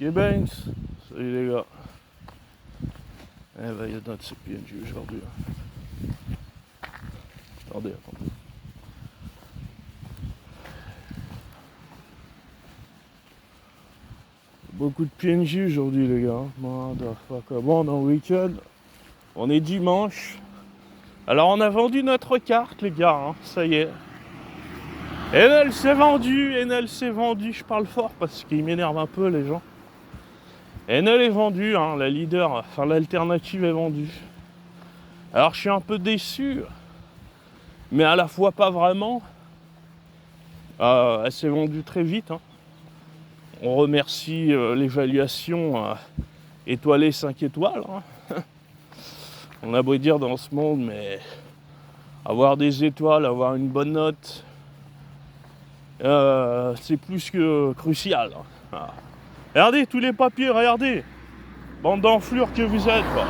Banks, salut les gars. Eh ben, il y a notre CPNJ aujourd'hui. Attendez. Beaucoup de PNJ aujourd'hui les gars. Bon, on est en week-end. On est dimanche. Alors on a vendu notre carte les gars, hein, ça y est. Enel s'est vendu, je parle fort parce qu'il m'énerve un peu les gens. Enel est vendu, hein, la leader, enfin l'alternative est vendue. Alors je suis un peu déçu, mais à la fois pas vraiment. Elle s'est vendue très vite. Hein. On remercie l'évaluation étoilée 5 étoiles. Hein. On a beau dire dans ce monde, mais avoir des étoiles, avoir une bonne note, c'est plus que crucial. Hein. Voilà. Regardez tous les papiers, regardez. Bande d'enflures que vous êtes, quoi.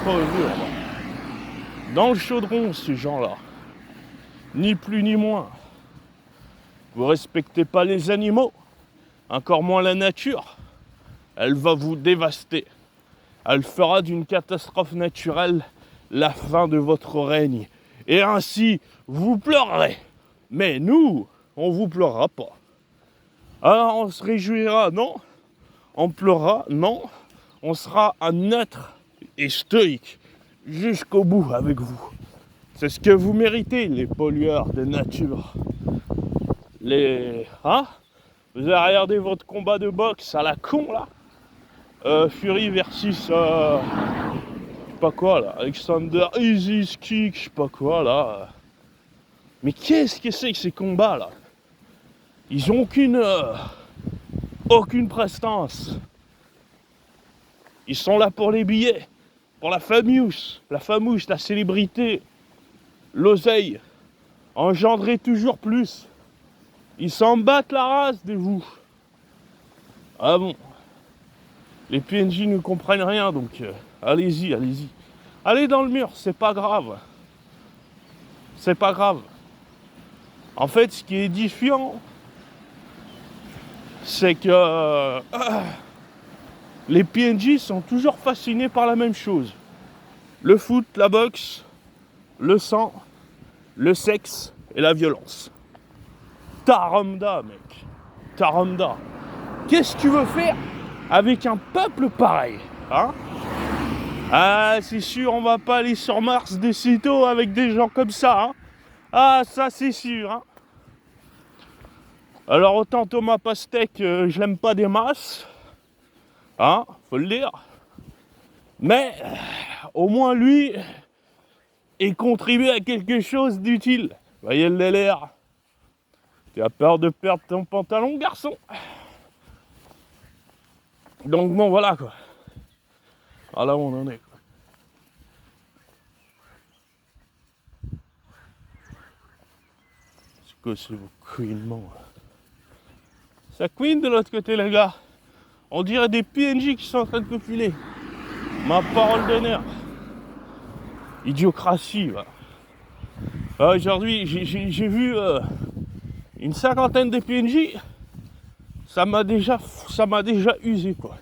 Trop dur, quoi. Dans le chaudron, ces gens-là. Ni plus ni moins. Vous respectez pas les animaux, encore moins la nature. Elle va vous dévaster. Elle fera d'une catastrophe naturelle la fin de votre règne. Et ainsi, vous pleurerez. Mais nous, on vous pleurera pas. Alors on se réjouira, non. On pleurera, non. On sera neutre et stoïque jusqu'au bout avec vous. C'est ce que vous méritez, les pollueurs de nature. Hein? Vous avez regardé votre combat de boxe à la con, là? Fury versus... je sais pas quoi, là. Alexander Easy Kick, je sais pas quoi, là. Mais qu'est-ce que c'est que ces combats, là? Ils ont aucune prestance. Ils sont là pour les billets, pour la famouche, la célébrité, l'oseille, engendrer toujours plus. Ils s'en battent la race de vous. Ah bon. Les PNJ ne comprennent rien, donc allez-y. Allez dans le mur, c'est pas grave. C'est pas grave. En fait, ce qui est édifiant, c'est que les PNJ sont toujours fascinés par la même chose. Le foot, la boxe, le sang, le sexe et la violence. Taramda, mec. Taramda. Qu'est-ce que tu veux faire avec un peuple pareil, hein? Ah, c'est sûr, on va pas aller sur Mars de sitôt avec des gens comme ça, hein? Ah, ça c'est sûr, hein? Alors autant Thomas Pastèque, je l'aime pas des masses, hein? Faut le dire. Mais au moins lui, il contribue à quelque chose d'utile. Voyez le délire. Tu as peur de perdre ton pantalon, garçon? Donc bon, voilà quoi. Voilà où on en est. Quoi. C'est quoi c'est vos couinements là? Ça couine de l'autre côté les gars. On dirait des PNJ qui sont en train de copuler. Ma parole d'honneur. Idiocratie, va. Aujourd'hui, j'ai vu une cinquantaine de PNJ. Ça m'a déjà usé, quoi.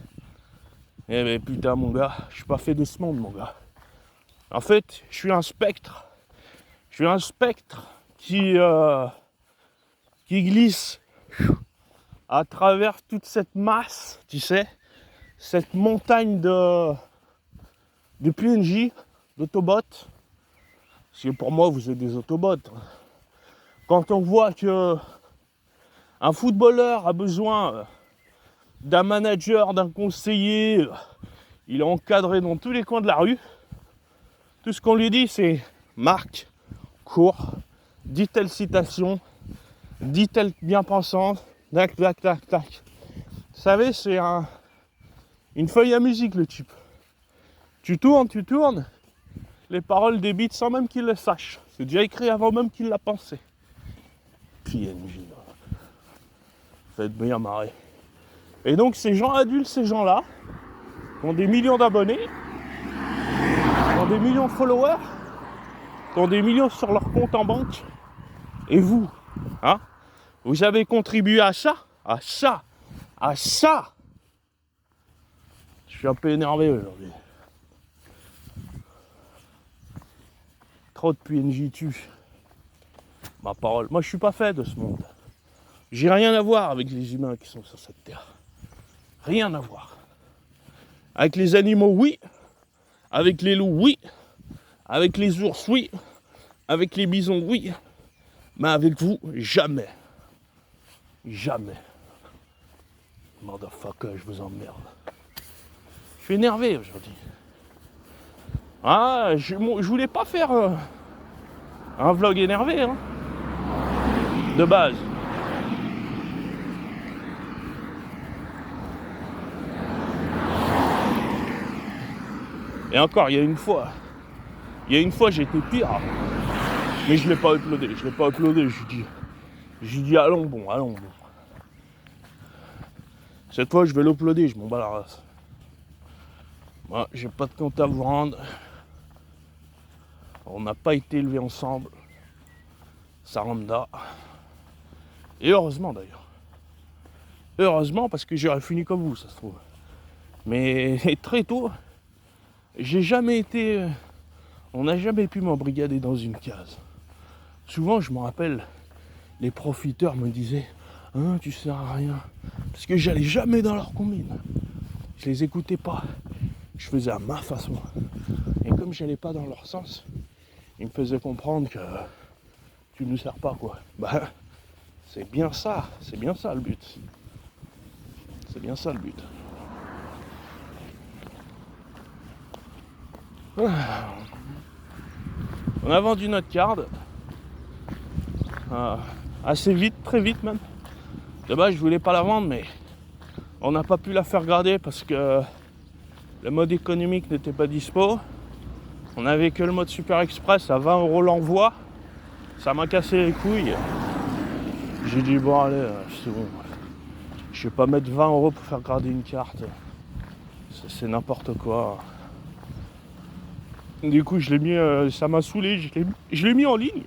Eh ben putain, mon gars, je suis pas fait de ce monde, mon gars. En fait, je suis un spectre. Je suis un spectre qui glisse à travers toute cette masse, tu sais, cette montagne de PNJ, d'autobots. Parce que pour moi, vous êtes des autobots. Quand on voit que un footballeur a besoin d'un manager, d'un conseiller, il est encadré dans tous les coins de la rue. Tout ce qu'on lui dit, c'est marque, cours, dis telle citation, dis telle bien-pensante, tac, tac, tac, tac. Vous savez, c'est une feuille à musique, le type. Tu tournes, les paroles débitent sans même qu'il le sache. C'est déjà écrit avant même qu'il l'a pensé. PNJ, faites bien marrer. Et donc ces gens adultes, ces gens-là, qui ont des millions d'abonnés, qui ont des millions de followers, qui ont des millions sur leur compte en banque, et vous, hein, vous avez contribué à ça. Je suis un peu énervé aujourd'hui. Trop de PNJ tuent. Ma parole. Moi, je suis pas fait de ce monde. J'ai rien à voir avec les humains qui sont sur cette terre. Rien à voir. Avec les animaux, oui. Avec les loups, oui. Avec les ours, oui. Avec les bisons, oui. Mais avec vous, jamais. Jamais. Motherfucker, je vous emmerde. Je suis énervé aujourd'hui. Ah, je voulais pas faire un vlog énervé, hein. De base. Et encore, il y a une fois, j'étais pire. Mais je l'ai pas uploadé. J'ai dit allons bon. Cette fois, je vais l'uploader, je m'en bats la race. Moi, j'ai pas de compte à vous rendre. On n'a pas été élevés ensemble. Ça renda. Et heureusement d'ailleurs. Heureusement parce que j'aurais fini comme vous, ça se trouve. Mais très tôt, j'ai jamais été. On n'a jamais pu m'embrigader dans une case. Souvent, je me rappelle, les profiteurs me disaient hein, tu sers à rien. Parce que j'allais jamais dans leur combine. Je les écoutais pas. Je faisais à ma façon. Et comme j'allais pas dans leur sens, ils me faisaient comprendre que tu nous sers pas quoi. Bah c'est bien ça le but. C'est bien ça le but. On a vendu notre carte. Assez vite, très vite même. De base je voulais pas la vendre mais on n'a pas pu la faire garder parce que le mode économique n'était pas dispo. On avait que le mode Super Express à 20 € l'envoi. Ça m'a cassé les couilles. J'ai dit bon allez, c'est bon. Je vais pas mettre 20 € pour faire garder une carte. C'est n'importe quoi. Du coup je l'ai mis, ça m'a saoulé, je l'ai mis en ligne.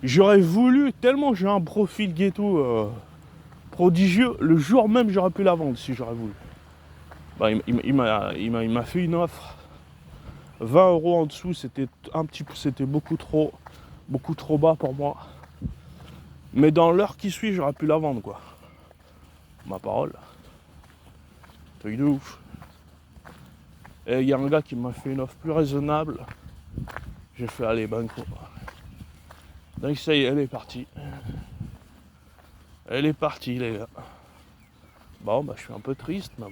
J'aurais voulu, tellement j'ai un profil ghetto prodigieux, le jour même j'aurais pu la vendre si j'aurais voulu. Bah, il m'a fait une offre. 20 € en dessous, c'était beaucoup trop bas pour moi. Mais dans l'heure qui suit, j'aurais pu la vendre quoi. Ma parole. Truc de ouf. Et il y a un gars qui m'a fait une offre plus raisonnable. J'ai fait aller banco. Donc ça y est, elle est partie. Elle est partie les gars. Bon bah je suis un peu triste mais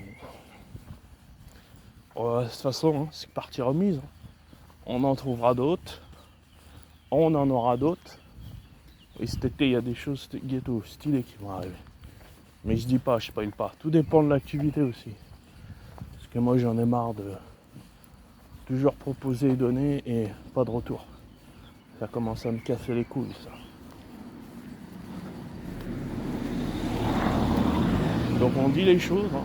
bon. De toute façon, hein, c'est partie remise. Hein. On en trouvera d'autres. On en aura d'autres. Et cet été, il y a des choses ghetto stylées qui vont arriver. Mais je dis pas, je spoil pas. Tout dépend de l'activité aussi. Parce que moi, j'en ai marre de toujours proposer et donner et pas de retour. Ça commence à me casser les couilles, ça. Donc on dit les choses. Hein.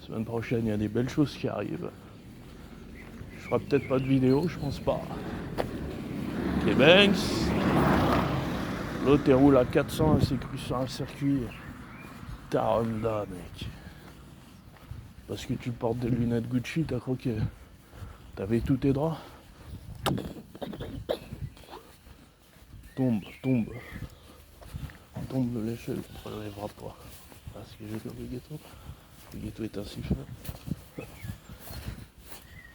Semaine prochaine, il y a des belles choses qui arrivent. Je ferai peut-être pas de vidéo, je pense pas. Les Banks. L'autre, il roule à 400, elle s'est crue sur un circuit. Ta Honda, mec. Parce que tu portes des lunettes Gucci, t'as cru que t'avais tous tes droits. Tombe de l'échelle, tu ne relèveras pas. Parce que j'ai comme le ghetto. Le ghetto est ainsi fait.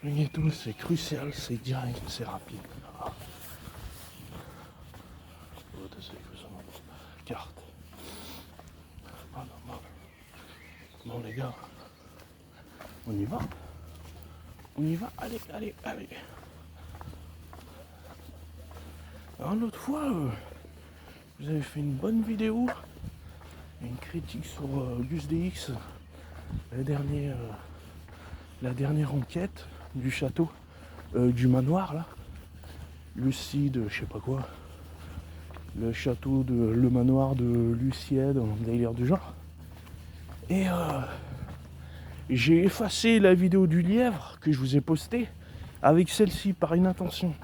Le ghetto, c'est crucial, c'est direct, c'est rapide. Ah. Carte. Ah non, non. Bon les gars, on y va. Allez. Alors l'autre fois, vous avez fait une bonne vidéo, une critique sur Gus DX, la dernière enquête du château, du manoir là, Lucide, je sais pas quoi, le manoir de Lucienne, un délire du genre. Et j'ai effacé la vidéo du lièvre que je vous ai postée avec celle-ci par inattention.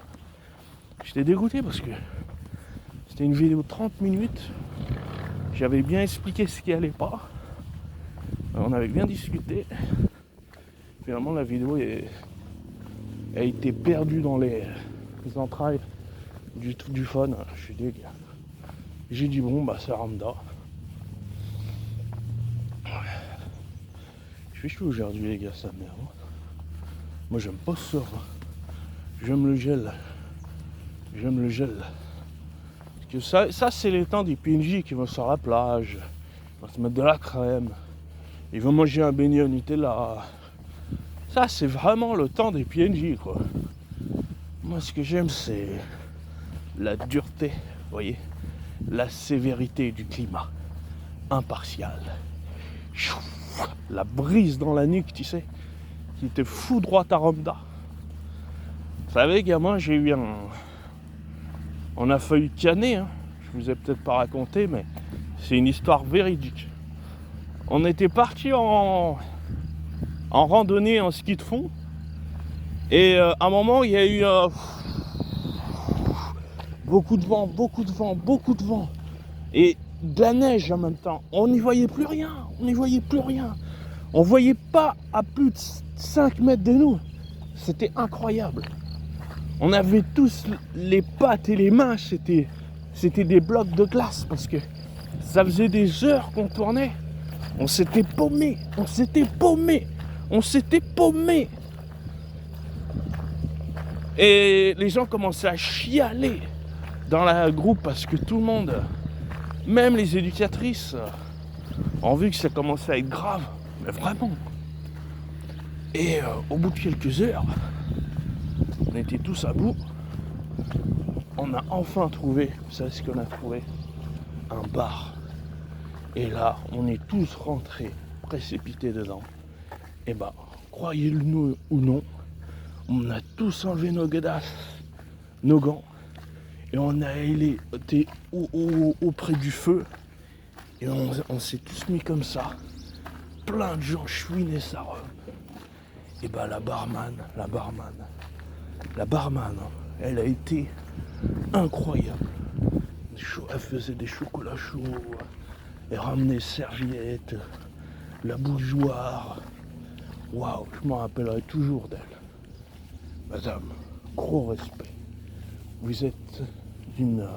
J'étais dégoûté parce que C'était une vidéo de 30 minutes. J'avais bien expliqué ce qui allait pas. On avait bien discuté. Finalement, la vidéo a été perdue dans les entrailles du fun. Je suis dégueu. J'ai dit bon, bah c'est Ramda. Je suis chaud aujourd'hui, les gars, sa mère. Moi, j'aime pas ça. J'aime le gel. J'aime le gel. Parce que ça c'est les temps des PNJ qui vont sur la plage. Ils vont se mettre de la crème. Ils vont manger un beignet au Nutella. Ça, c'est vraiment le temps des PNJ, quoi. Moi, ce que j'aime, c'est la dureté, vous voyez, la sévérité du climat, impartial. La brise dans la nuque, tu sais, qui te fout droit à Ramda. Vous savez, gamin, j'ai eu un... On a failli canner, hein. Je vous ai peut-être pas raconté, mais c'est une histoire véridique. On était parti en randonnée, en ski de fond, et à un moment, il y a eu beaucoup de vent, et de la neige en même temps. On n'y voyait plus rien, on voyait pas à plus de 5 mètres de nous. C'était incroyable. On avait tous les pattes et les mains, c'était des blocs de glace, parce que ça faisait des heures qu'on tournait. On s'était paumé. Et les gens commençaient à chialer dans la groupe parce que tout le monde, même les éducatrices, ont vu que ça commençait à être grave. Mais vraiment. Et au bout de quelques heures, on était tous à bout. On a enfin trouvé, vous savez ce qu'on a trouvé? Un bar. Et là, on est tous rentrés, précipités dedans. Et bah, croyez-le ou non, on a tous enlevé nos godasses, nos gants, et on a été auprès du feu, et on s'est tous mis comme ça. Plein de gens chouinaient sa robe. Et bah la barman, elle a été incroyable. Elle faisait des chocolats chauds. Elle ramenait serviettes, la bougeoire. Waouh, je m'en rappellerai toujours d'elle. Madame, gros respect. Vous êtes d'une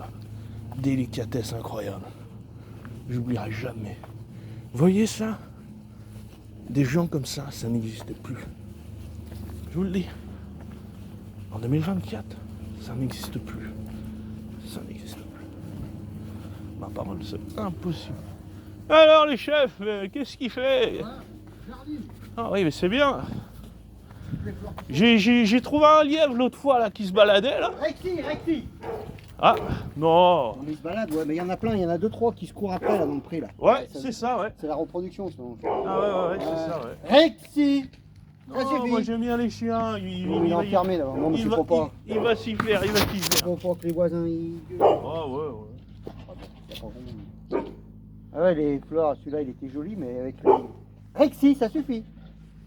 délicatesse incroyable. J'oublierai jamais. Vous voyez ça? Des gens comme ça n'existe plus. Je vous le dis. En 2024, ça n'existe plus. Ma parole, c'est impossible. Alors les chefs, qu'est-ce qu'il fait? Ah oui, mais c'est bien. J'ai trouvé un lièvre l'autre fois là qui se baladait là. Recti. Ah non. Mais il se balade, ouais, mais il y en a plein, il y en a 2-3 qui se courent après là dans le pré là. Ouais, c'est ça, ouais. C'est la reproduction ça. Ah ouais, c'est ça, ouais. Recti. Non, moi j'aime bien les chiens. Il est enfermé là. Non mais c'est pas. Il va s'y faire, Faut pas que les voisins ils gueulent. Ah ouais. Ah ouais, les fleurs, celui-là il était joli, mais avec les... Rexy, ça suffit.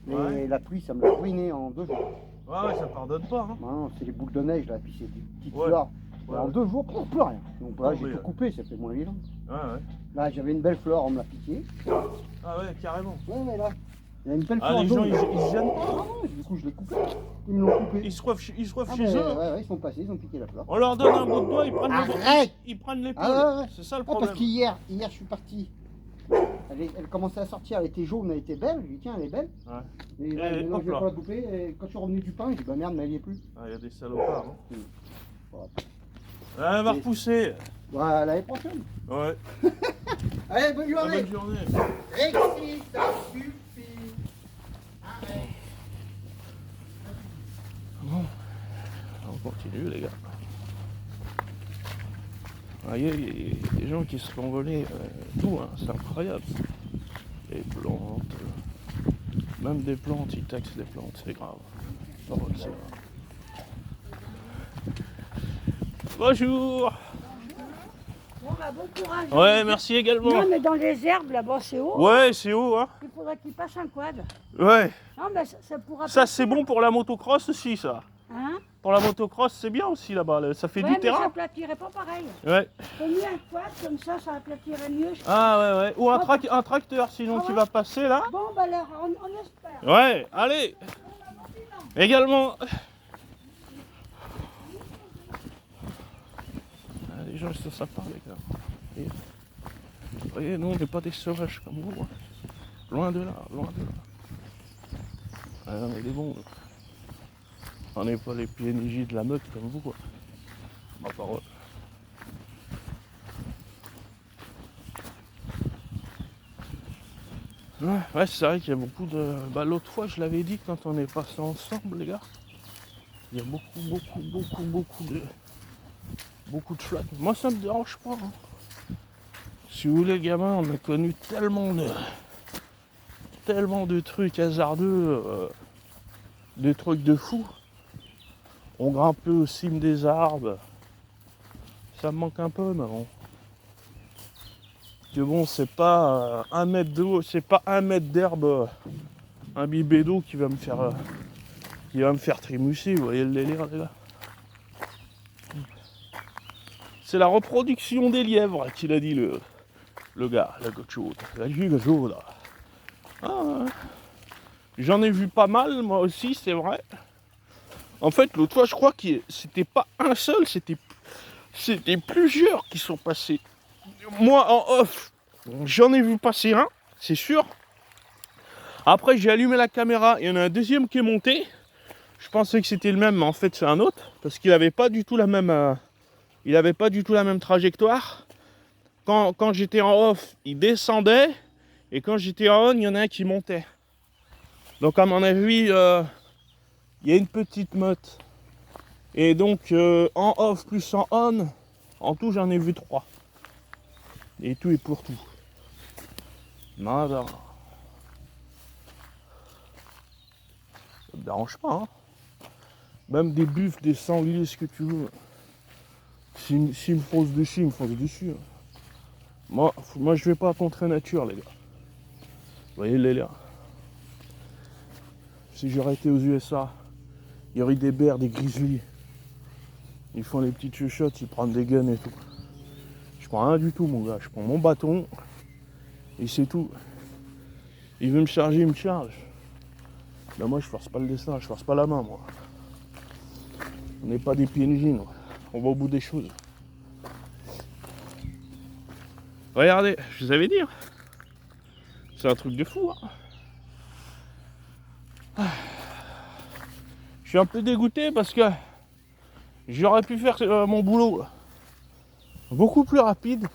Mais ouais. la pluie, ça me l'a ruiné en 2 jours. Ouais, ça pardonne pas. Hein. Non, c'est les boules de neige là, puis c'est des petites ouais. fleurs. Ouais, en 2 jours, plus rien. Donc là, Oh, j'ai tout coupé, ça fait moins vivant. Ouais. Là, j'avais une belle fleur, on me l'a piqué. Ah ouais, carrément. Ouais, là. Il y a une belle fleur. Ah, les gens, ils se gênent pas. Ah, du coup, je l'ai coupé. Ils me l'ont coupé. Ils se coiffent Ah, chez eux. Ouais, ils sont passés, ils ont piqué la fleur. On leur donne un bout de doigt, ils prennent Arrête. ils prennent l'épaule. Ah, ouais. C'est ça le Ah, problème. parce qu'hier, je suis parti. Elle commençait à sortir, elle était jaune, elle était belle. Je lui dis tiens, elle est belle. Ouais. Et là, maintenant, je vais pas la couper. Et quand je suis revenu du pain, j'ai dit bah merde, mais elle y est plus. Ah, il y a des salopards. Hein. Voilà. Elle va repousser. Voilà, l'année prochaine. Ouais. Allez, bonne journée. Bonne journée. Rexy, ça suffit. Arrête. Bon. On continue, les gars. Il y a des gens qui se font voler tout, hein, c'est incroyable. Les plantes, même des plantes, ils taxent des plantes, c'est grave. Oh, c'est grave. Bonjour. Bon, bah, bon courage. Ouais, merci également. Non, mais dans les herbes, là-bas, c'est haut. Ouais, c'est haut, hein. Il faudrait qu'il passe un quad. Ouais. Non, mais ça pourra Ça, passer. c'est bon pour la motocross aussi, ça. Hein? Pour la motocross, c'est bien aussi là-bas. Ça fait Ouais, du mais terrain. ça aplatirait pas pareil. Ouais. Faut mieux un quad, comme ça aplatirait mieux. je Ah ouais, ouais. Ou un tracteur, sinon Ah qui ouais. va passer là. Bon, bah alors, on espère. Ouais, allez. Également. Ah, les gens ils sont sympas, les gars. Et, vous voyez, nous on n'est pas des sauvages comme vous. Hein. Loin de là, loin de là. Ah, on est des bons. Nous. On n'est pas les PNJ de la meute comme vous, quoi. Ma parole. Ouais, c'est vrai qu'il y a beaucoup de... Bah, l'autre fois, je l'avais dit quand on est passé ensemble, les gars. Il y a beaucoup de flottes. Moi, ça me dérange pas. Hein. Si vous voulez, gamin, on a connu tellement de trucs hasardeux, des trucs de fou. On grimpait aux cimes des arbres. Ça me manque un peu, mais bon. Que bon, c'est pas 1 mètre d'eau, c'est pas 1 mètre d'herbe, un bibé d'eau qui va me faire trémousser, vous voyez le délire, les gars. C'est la reproduction des lièvres qu'il a dit le gars, la gaucho. Là. Ah, ouais. J'en ai vu pas mal, moi aussi, c'est vrai. En fait, l'autre fois, je crois que c'était pas un seul, c'était plusieurs qui sont passés. Moi, en off, j'en ai vu passer un, c'est sûr. Après, j'ai allumé la caméra, il y en a un deuxième qui est monté. Je pensais que c'était le même, mais en fait, c'est un autre. Parce qu'il n'avait pas du tout la même... il n'avait pas du tout la même trajectoire. Quand j'étais en off, il descendait. Et quand j'étais en on, il y en a un qui montait. Donc, à mon avis, il y a une petite meute. Et donc, en off plus en on, en tout, j'en ai vu 3. Et tout est pour tout. Nada. Ça me dérange pas, hein. Même des buffles, des sangliers, ce que tu veux. S'ils me foncent dessus, ils me foncent dessus. Moi, je vais pas contre la nature, les gars. Vous voyez les là. Si j'aurais été aux USA, il y aurait des bears, des grizzlies. Ils font les petites chuchotes, ils prennent des guns et tout. Je prends rien du tout, mon gars. Je prends mon bâton et c'est tout. Il veut me charger, il me charge. Ben moi, je force pas le destin, je force pas la main, moi. On n'est pas des PNJ, nous. On va au bout des choses. Regardez, je vous avais dit. Hein. C'est un truc de fou. Hein. Je suis un peu dégoûté parce que j'aurais pu faire mon boulot beaucoup plus rapide.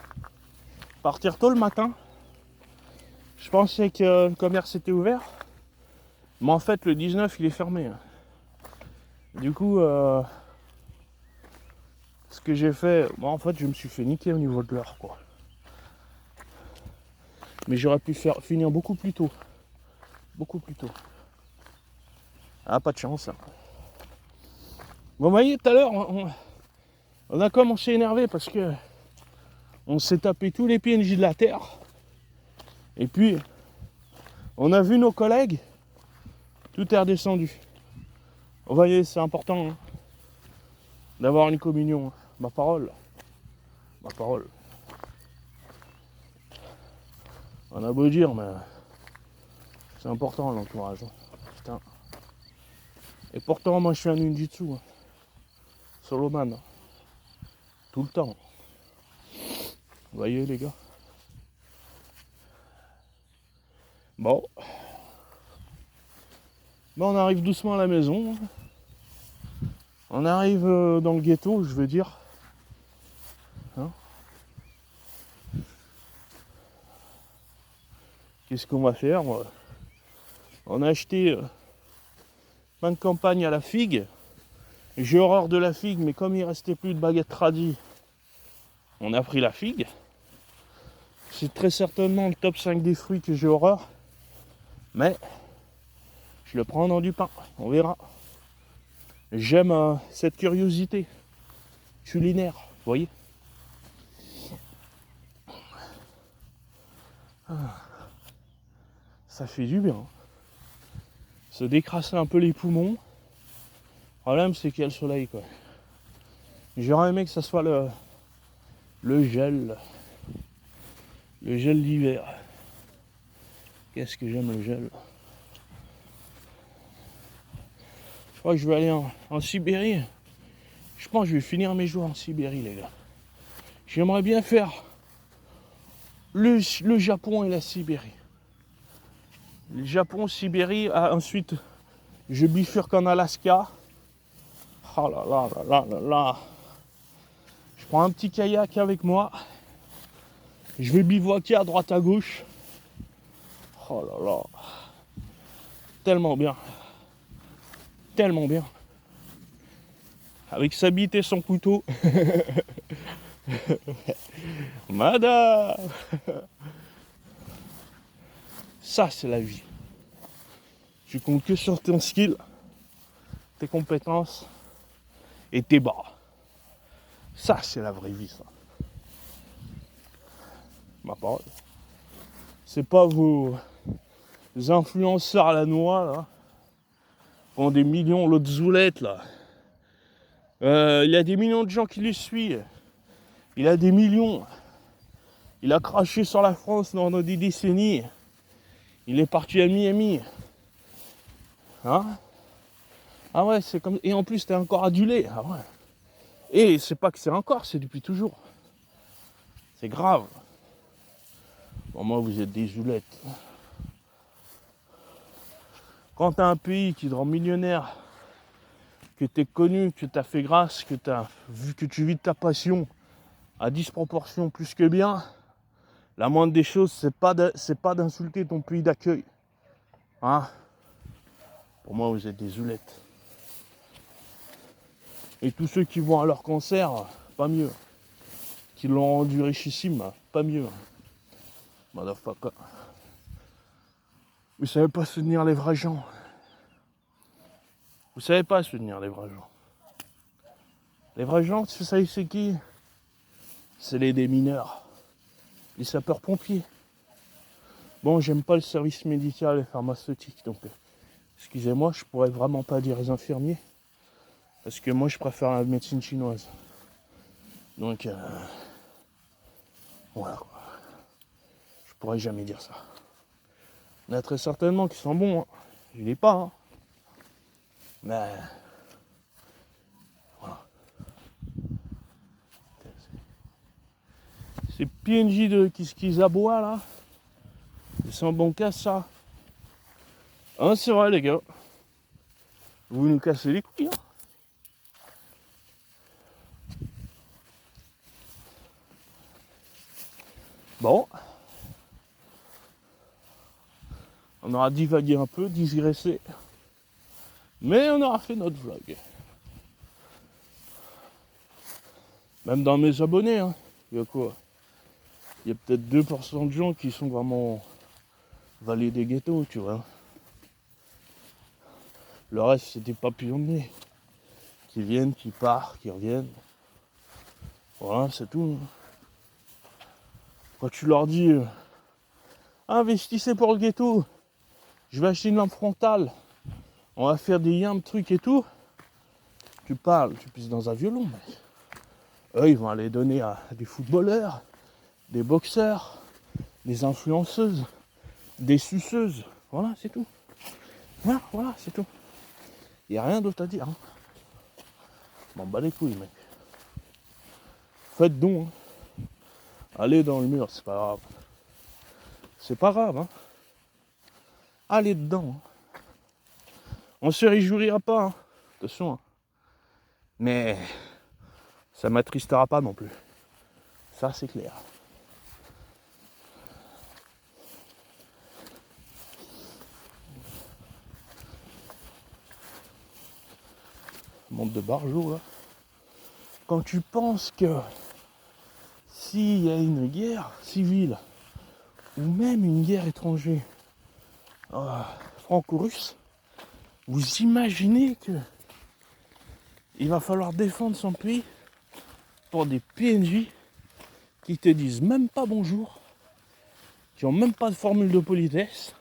Partir tôt le matin. Je pensais que le commerce était ouvert. Mais en fait, le 19, il est fermé. Hein. Du coup, ce que j'ai fait, moi, en fait, je me suis fait niquer au niveau de l'heure, quoi. Mais j'aurais pu finir beaucoup plus tôt. Beaucoup plus tôt. Ah, pas de chance. Hein. Bon, vous voyez, tout à l'heure, on a commencé à énerver parce que on s'est tapé tous les PNJ de la Terre. Et puis, on a vu nos collègues, tout est redescendu. Vous voyez, c'est important hein, d'avoir une communion. Hein. Ma parole. Ma parole. On a beau dire, mais c'est important l'entourage. Hein. Putain. Et pourtant, moi, je suis un ninjutsu. Hein. Soloman. Hein. Tout le temps. Vous voyez, les gars. Bon. On arrive doucement à la maison. On arrive dans le ghetto, je veux dire. Hein? Qu'est-ce qu'on va faire? On a acheté pain de campagne à la figue. J'ai horreur de la figue, mais comme il restait plus de baguettes tradies, on a pris la figue. C'est très certainement le top 5 des fruits que j'ai horreur. Mais je le prends dans du pain, on verra. J'aime cette curiosité culinaire, vous voyez. Ça fait du bien. Se décrasser un peu les poumons. problème, c'est qu'il y a le soleil, quoi. J'aurais aimé que ça soit le gel. Le gel d'hiver. Qu'est-ce que j'aime le gel. Je crois que je vais aller en Sibérie. Je pense que je vais finir mes jours en Sibérie, les gars. J'aimerais bien faire le Japon et la Sibérie. Le Japon, Sibérie, ensuite je bifurque en Alaska. Oh là là là là là là. Je prends un petit kayak avec moi. Je vais bivouaquer à droite à gauche. Oh là là. Tellement bien. Tellement bien. Avec sa bite et son couteau. Madame. Ça, c'est la vie. Tu comptes que sur ton skill, tes compétences et tes bras. Ça, c'est la vraie vie, ça. Ma parole. C'est pas vos influenceurs à la noix, là, qui ont des millions, l'autre Zoulette, là. Il y a des millions de gens qui les suivent. Il a des millions. Il a craché sur la France pendant des décennies. Il est parti à Miami. Hein? Ah ouais, c'est comme... Et en plus, t'es encore adulé. Ah ouais. Et c'est pas que c'est encore, c'est depuis toujours. C'est grave. Bon, moi, vous êtes des zoulettes. Quand t'as un pays qui te rend millionnaire, que t'es connu, que t'as fait grâce, que t'as vu que tu vis de ta passion à disproportion plus que bien, la moindre des choses, c'est pas d'insulter ton pays d'accueil. Hein? Pour moi, vous êtes des zoulettes. Et tous ceux qui vont à leur concert, pas mieux. Qui l'ont rendu richissime, pas mieux. Motherfucker. Vous savez pas soutenir les vrais gens. Vous savez pas soutenir les vrais gens. Les vrais gens, tu sais c'est qui? C'est les démineurs. Les sapeurs-pompiers. Bon, j'aime pas le service médical et pharmaceutique, donc excusez-moi, je pourrais vraiment pas dire les infirmiers. Parce que moi, je préfère la médecine chinoise. Donc, voilà. Je pourrais jamais dire ça. Il y en a très certainement qui sont bons. Hein. Je l'ai pas. Hein. Mais, voilà. Ces PNJ de qui aboient là, ils sont bons qu'à ça. Hein, c'est vrai, les gars. Vous nous cassez les couilles. Hein. Bon. On aura divagué un peu, digressé. Mais on aura fait notre vlog. Même dans mes abonnés, hein. Il y a quoi? Il y a peut-être 2% de gens qui sont vraiment valés des ghettos, tu vois. Le reste, c'est des papillons de nez. Qui viennent, qui partent, qui reviennent. Voilà, c'est tout. Quand tu leur dis investissez pour le ghetto, je vais acheter une lampe frontale, on va faire des yams, trucs et tout, tu parles, tu pisses dans un violon, mec. Eux, ils vont aller donner à des footballeurs, des boxeurs, des influenceuses, des suceuses. Voilà, c'est tout. Voilà, c'est tout. Il n'y a rien d'autre à dire. Hein. M'en bats les couilles, mec. Faites donc. Hein. Allez dans le mur, c'est pas grave. C'est pas grave, hein. Allez dedans. Hein. On se réjouira pas, hein. Attention. Hein. Mais ça m'attristera pas non plus. Ça, c'est clair. Monde de barjots, là. Quand tu penses que s'il y a une guerre civile ou même une guerre étrangère franco-russe, vous imaginez que il va falloir défendre son pays pour des PNJ qui te disent même pas bonjour, qui ont même pas de formule de politesse.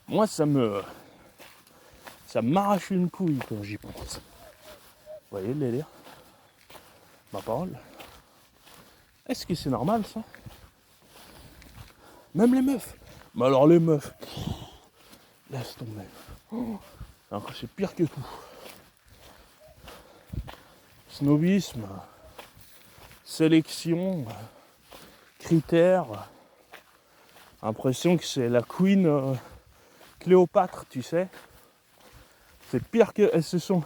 Moi, ça m'arrache une couille quand j'y pense. Vous voyez le délire? Ma parole. Est-ce que c'est normal ça? Même les meufs. Mais alors les meufs, laisse tomber. Oh, alors c'est pire que tout. Snobisme, sélection, critères. Impression que c'est la queen Cléopâtre, tu sais. C'est pire que elles se sont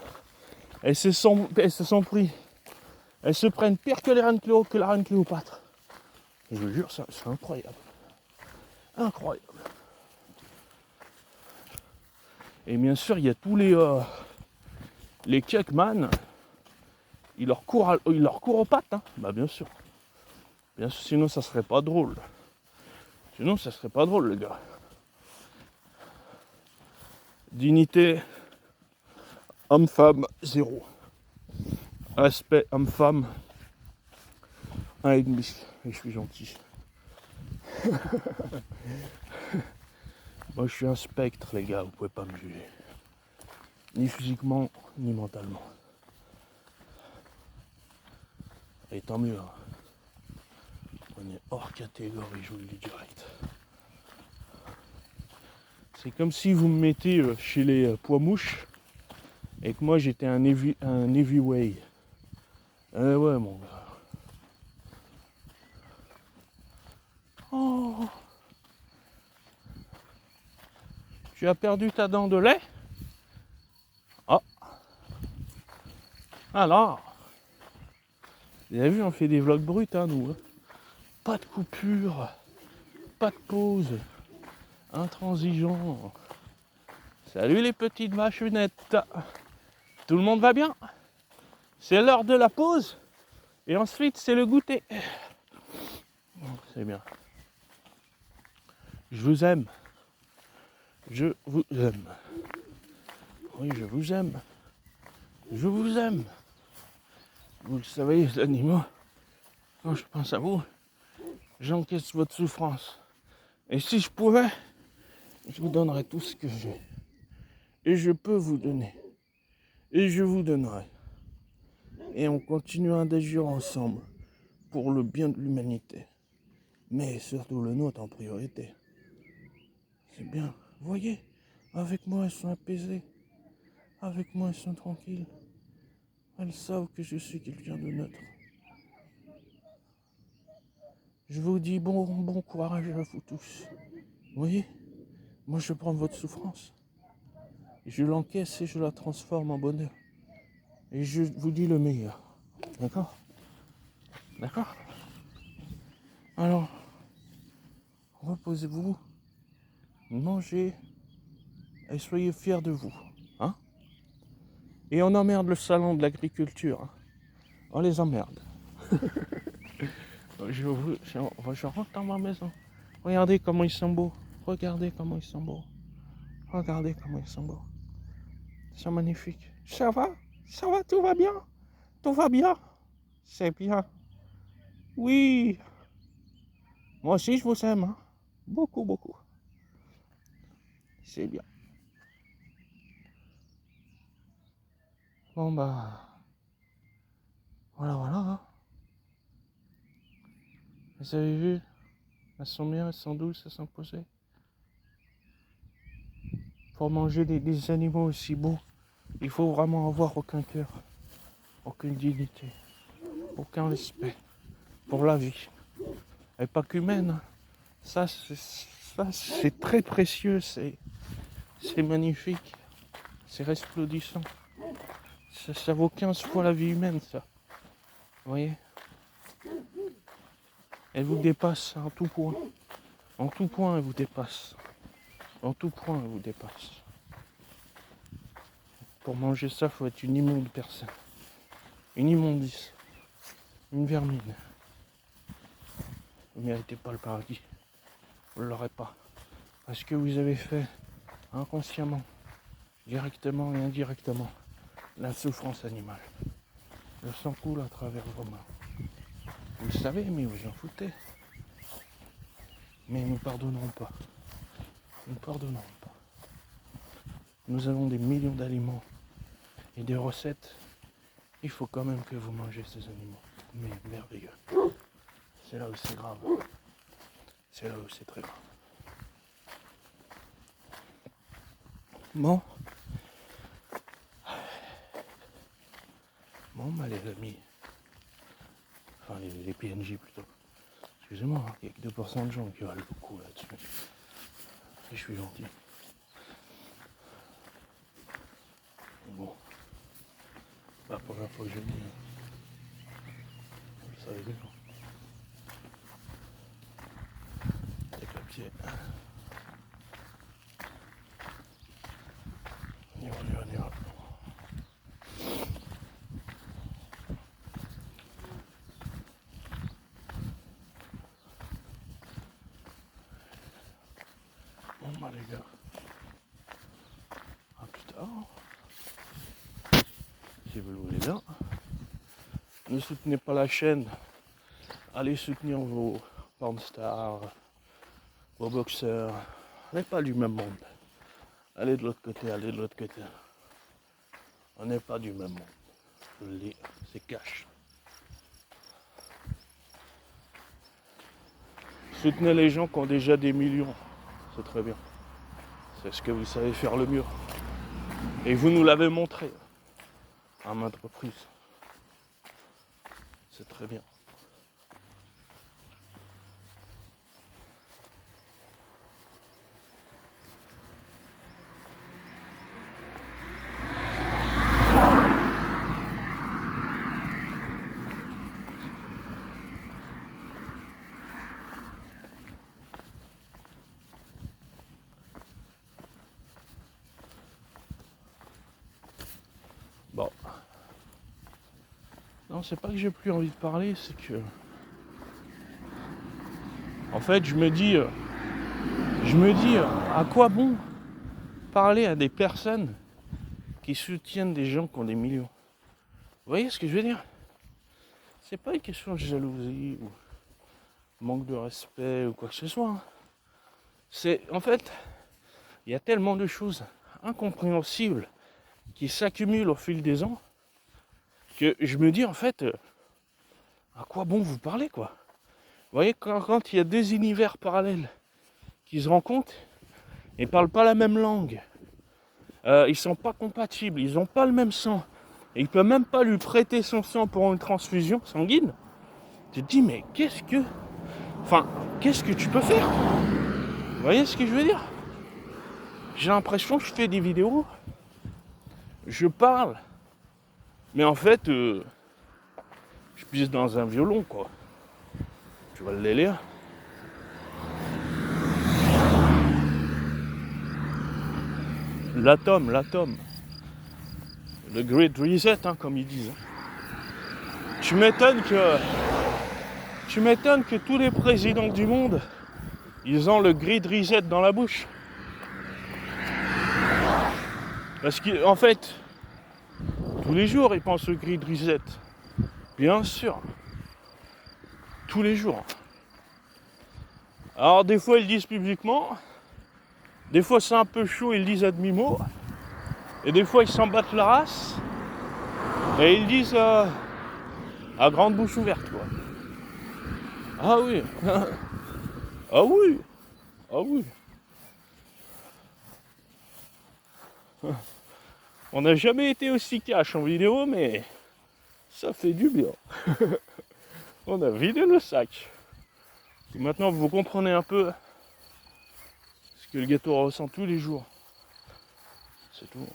pris. Elles se prennent pire que les reines que la reine Cléopâtre. Je vous jure, c'est incroyable. Incroyable. Et bien sûr, il y a tous les Cuckman. Ils leur courent aux pattes, hein. Bah bien sûr. Bien sûr, sinon ça serait pas drôle. Sinon ça serait pas drôle, les gars. Dignité homme-femme 0. Aspect homme-femme 1,5. Et je suis gentil. Moi je suis un spectre, les gars, vous pouvez pas me juger. Ni physiquement, ni mentalement. Et tant mieux. Hein. On est hors catégorie, je vous le dis direct. C'est comme si vous me mettez chez les poids mouches et que moi j'étais un heavyweight. Ouais mon gars. Oh. Tu as perdu ta dent de lait? Oh. Alors. Vous avez vu, on fait des vlogs bruts, hein, nous. Hein. Pas de coupure, pas de pause, intransigeant. Salut les petites vachenettes. Tout le monde va bien? C'est l'heure de la pause. Et ensuite, c'est le goûter. C'est bien. Je vous aime. Je vous aime. Oui, je vous aime. Je vous aime. Vous le savez, les animaux, quand je pense à vous, j'encaisse votre souffrance. Et si je pouvais, je vous donnerais tout ce que j'ai. Et je peux vous donner. Et je vous donnerai. Et on continuera d'agir ensemble pour le bien de l'humanité. Mais surtout le nôtre en priorité. C'est bien. Vous voyez, avec moi, elles sont apaisées. Avec moi, elles sont tranquilles. Elles savent que je suis quelqu'un de neutre. Je vous dis bon courage à vous tous. Vous voyez, moi je prends votre souffrance. Je l'encaisse et je la transforme en bonheur. Et je vous dis le meilleur. D'accord? D'accord? Alors, reposez-vous, mangez et soyez fiers de vous. Hein? Et on emmerde le salon de l'agriculture. Hein? On les emmerde. Je rentre dans ma maison. Regardez comment ils sont beaux. Regardez comment ils sont beaux. Regardez comment ils sont beaux. Ils sont magnifiques. Ça va? Ça va? Tout va bien? Tout va bien? C'est bien. Oui. Moi aussi, je vous aime. Hein? Beaucoup, beaucoup. C'est bien. Bon, bah. Voilà. Hein? Vous avez vu? Elles sont bien, elles sont douces, elles sont posées. Pour manger des animaux aussi beaux, il faut vraiment avoir aucun cœur, aucune dignité, aucun respect pour la vie. Et pas qu'humaine. Hein. Ça, c'est très précieux, c'est magnifique, c'est resplendissant. Ça vaut 15 fois la vie humaine, ça. Vous voyez? Elle vous dépasse en tout point. En tout point, elle vous dépasse. En tout point, elle vous dépasse. Pour manger ça, il faut être une immonde personne. Une immondice. Une vermine. Vous ne méritez pas le paradis. Vous ne l'aurez pas. Parce que vous avez fait inconsciemment, directement et indirectement, la souffrance animale. Le sang coule à travers vos mains. Vous le savez, mais vous en foutez. Mais nous ne pardonnerons pas. Nous ne pardonnerons pas. Nous avons des millions d'aliments et des recettes Il faut quand même que vous mangez ces animaux. Mais merveilleux. C'est là où c'est grave. C'est là où c'est très grave. Bon. Bon, bah les amis. Enfin, les PNJ plutôt. Excusez-moi, il n'y a que 2% de gens qui valent le coup là-dessus. Et je suis gentil. Bon. Pas pour la fois que je le dis. Vous le savez bien. Avec le pied. On y va, on y va, on y va. Bon bah les gars. À plus tard. Si vous le voulez bien. Ne soutenez pas la chaîne. Allez soutenir vos pornstars, vos boxeurs. On n'est pas du même monde. Allez de l'autre côté, allez de l'autre côté. On n'est pas du même monde. Je le dis, c'est cash. Soutenez les gens qui ont déjà des millions. C'est très bien. C'est ce que vous savez faire le mieux. Et vous nous l'avez montré à maintes reprises. C'est très bien. Bon. Non, c'est pas que j'ai plus envie de parler, c'est que... En fait, je me dis, à quoi bon parler à des personnes qui soutiennent des gens qui ont des millions? Vous voyez ce que je veux dire? C'est pas une question de jalousie ou manque de respect ou quoi que ce soit. Hein. C'est, en fait, il y a tellement de choses incompréhensibles qui s'accumulent au fil des ans que je me dis, en fait, à quoi bon vous parler, quoi? Vous voyez, quand il y a deux univers parallèles qui se rencontrent, ils ne parlent pas la même langue, ils sont pas compatibles, ils n'ont pas le même sang, et il peut même pas lui prêter son sang pour une transfusion sanguine. Tu te dis, mais qu'est-ce que tu peux faire? Vous voyez ce que je veux dire? J'ai l'impression que je fais des vidéos, je parle, mais en fait, je pisse dans un violon, quoi. Tu vois le délire? L'atome. Le Great Reset, hein, comme ils disent. Tu m'étonnes que tous les présidents du monde, ils ont le Great Reset dans la bouche. Parce qu'en fait, tous les jours, ils pensent au Great Reset. Bien sûr. Tous les jours. Alors, des fois, ils le disent publiquement. Des fois, c'est un peu chaud, ils le disent à demi-mot. Et des fois, ils s'en battent la race. Et ils le disent à grande bouche ouverte, quoi. Ah oui. Ah oui. Ah oui. On n'a jamais été aussi cash en vidéo, mais ça fait du bien. On a vidé le sac. Et maintenant, vous comprenez un peu ce que le gâteau ressent tous les jours. C'est tout.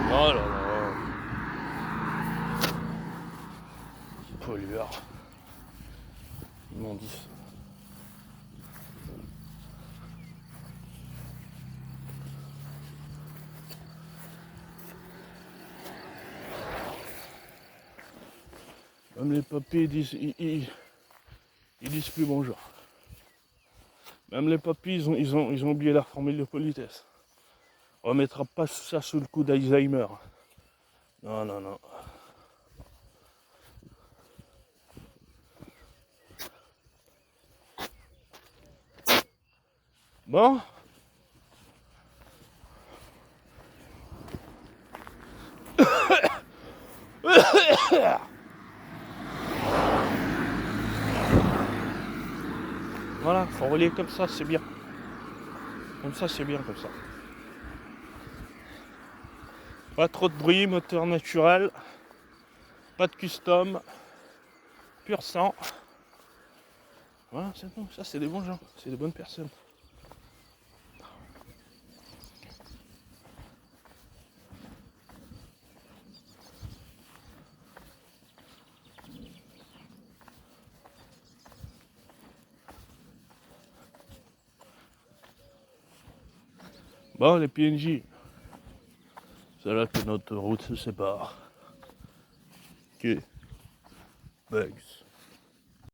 Oh là là. Pollueur. Immondice. Même les papiers, ils disent plus bonjour. Même les papiers, ils ont oublié leur formule de politesse. On ne mettra pas ça sous le coup d'Alzheimer. Non. Bon. Voilà, faut rouler comme ça, c'est bien. Comme ça, c'est bien, comme ça. Pas trop de bruit, moteur naturel. Pas de custom. Pur sang. Voilà, c'est bon. Ça, c'est des bons gens. C'est des bonnes personnes. Bon, les PNJ. C'est là que notre route se sépare. Ok. Bugs.